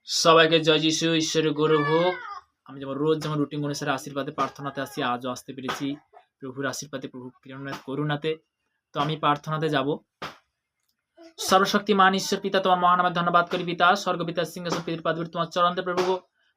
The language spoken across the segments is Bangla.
সবাইকে জয় যিশু, ঈশ্বরের গৌরব হোক। আমি যেমন রোজ যেমন রুটিন অনুসারে আশীর্বাদে প্রার্থনাতে আসি, আজও আসতে পেরেছি প্রভুর আশীর্বাদে, প্রভুর করুণাতে। তো আমি প্রার্থনাতে যাব। সর্বশক্তিমান ঈশ্বর পিতা, তোমার মহানামে ধন্যবাদ করি পিতা। স্বর্গপিতার সিংহাসন পিতার পাদবীর তোমার চরণে প্রভু,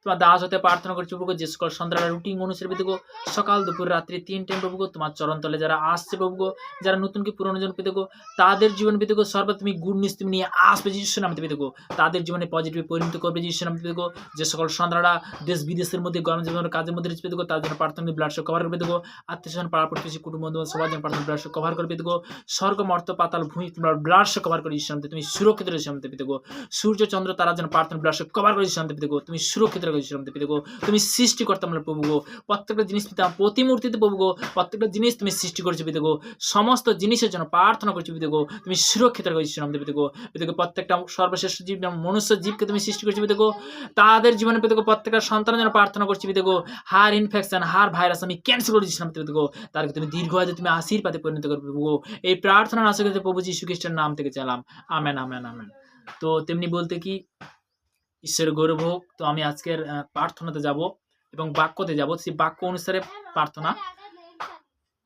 তোমার দাস হতে প্রার্থনা করছি প্রভু, যে সকল সন্ধ্যারা রুটিন অনুসারে পিতাগো, সকাল দুপুর রাত্রি 3 টাইম প্রভু তোমার চরণ তলে যারা আসছে প্রভু, যারা নতুন কি পুরনো জন পিতাগো, তাদের জীবন পিতাগো সর্ব তুমি গুড নিউজ তুমি নিয়ে আসবে যিশুর নামে পিতাগো, তাদের জীবনে পজিটিভ পরিণত করবে যিশুর নামে পিতাগো। যে সকল সন্ধ্যারা দেশ বিদেশের মধ্যে গরম জীবনের কাজের মধ্যে পিতাগো, তার জন্য প্রার্থনা ব্লাড শো কভার করবে পিতাগো। আত্মীয় পাড়া প্রতিবেশী কুটুম্ব বন্ধু সবার জন্য প্রার্থনা ব্লাড শো কভার করবে পিতাগো। স্বর্গ মর্ত পাতাল ভূমি তোমরা ব্লাড শো কভার করে যিশুর নামে তুমি সুরক্ষিত রয়েছে নামে পিতাগো। সূর্য চন্দ্র তারা যেন প্রার্থনা ব্লাড শো কভার করে যিশুর নামে পিতাগো, তুমি সুরক্ষিত রয়েছে যিশুর নামে পিতাগো। তুমি সৃষ্টিকর্তা আমরা প্রভু গো, প্রত্যেকটা জিনিস পিতা প্রতিমূর্তিতে প্রভু গো, প্রত্যেকটা জিনিস তুমি সৃষ্টি করেছো পিতা গো, সমস্ত জিনিসের জন্য প্রার্থনা করছো পিতা গো, তুমি সুরক্ষিত রেখেছো নাম পিতা গো। পিতা গো প্রত্যেকটা সর্বশ্রেষ্ঠ জীব মনুষ্য জীবকে তুমি সৃষ্টি করেছো পিতা গো, তাদের জীবনে পিতা গো প্রত্যেকটা সন্তানের জন্য প্রার্থনা করছি পিতা গো। হার ইনফেকশন, হার ভাইরাস আমি ক্যান্সেল করে দিচ্ছি নাম পিতা গো, তাদেরকে তুমি দীর্ঘায়ু তুমি আশীর্বাদে পরিণত করবে প্রভু গো। এই প্রার্থনা আশা করতে প্রভু যীশু খ্রিস্টের নাম থেকে চালাম, আমেন আমেন আমেন। তো তেমনি বলতে কি ঈশ্বরের গৌরব হোক। তো আমি আজকের প্রার্থনাতে যাব এবং বাক্যতে যাব, সেই বাক্য অনুসারে প্রার্থনা।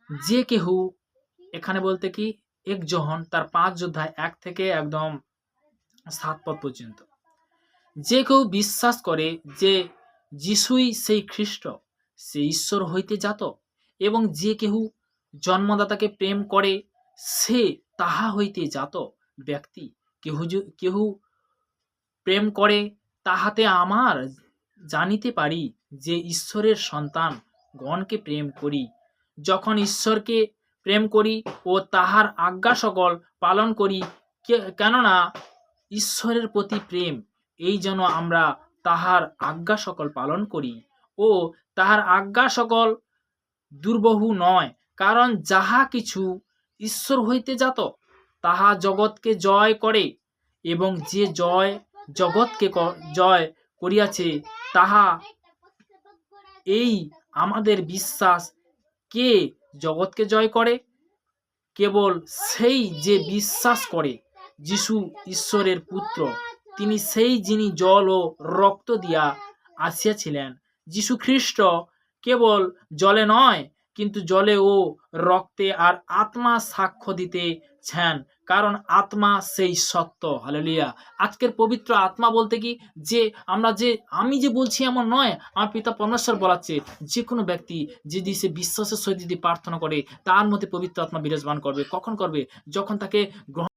যে কেহু এখানে বলতে কি 1 যোহন তার 5 অধ্যায় 1 থেকে একদম 7 পদ পর্যন্ত, যে কেউ বিশ্বাস করে যে যিশুই সেই খ্রিস্ট, সে ঈশ্বর হইতে জাত, এবং যে কেহু জন্মদাতাকে প্রেম করে সে তাহা হইতে জাত ব্যক্তি। কেহু প্রেম করে তাহাতে আমার জানিতে পারি যে ঈশ্বরের সন্তান গণকে প্রেম করি, যখন ঈশ্বরকে প্রেম করি ও তাহার আজ্ঞা সকল পালন করি। কেননা ঈশ্বরের প্রতি প্রেম এই যেন আমরা তাহার আজ্ঞা সকল পালন করি, ও তাহার আজ্ঞা সকল দুর্বহু নয়, কারণ যাহা কিছু ঈশ্বর হইতে জাত তাহা জগৎকে জয় করে, এবং যে জগৎকে জয় করিয়াছে তাহা এই আমাদের বিশ্বাস। কে জগৎকে জয় করে? কেবল সেই যে বিশ্বাস করে যিশু ঈশ্বরের পুত্র, তিনি সেই যিনি জল ও রক্ত দিয়া আসিয়াছিলেন। যিশু খ্রিস্ট কেবল জলে নয়, কিন্তু জলে ও রক্তে আর আত্মা সাক্ষ্য দিতেছেন, কারণ আত্মা সেই সত্য। হালেলুয়া। আজকের পবিত্র আত্মা বলতে কি, যে আমি যে বলছি এমন নয়, আমার পিতা পরমেশ্বর বলাচ্ছে, যে কোনো ব্যক্তি যদি সে বিশ্বাসের সহিত যদি প্রার্থনা করে তার মধ্যে পবিত্র আত্মা বিরাজমান করবে। কখন করবে? যখন তাকে গ্রহণ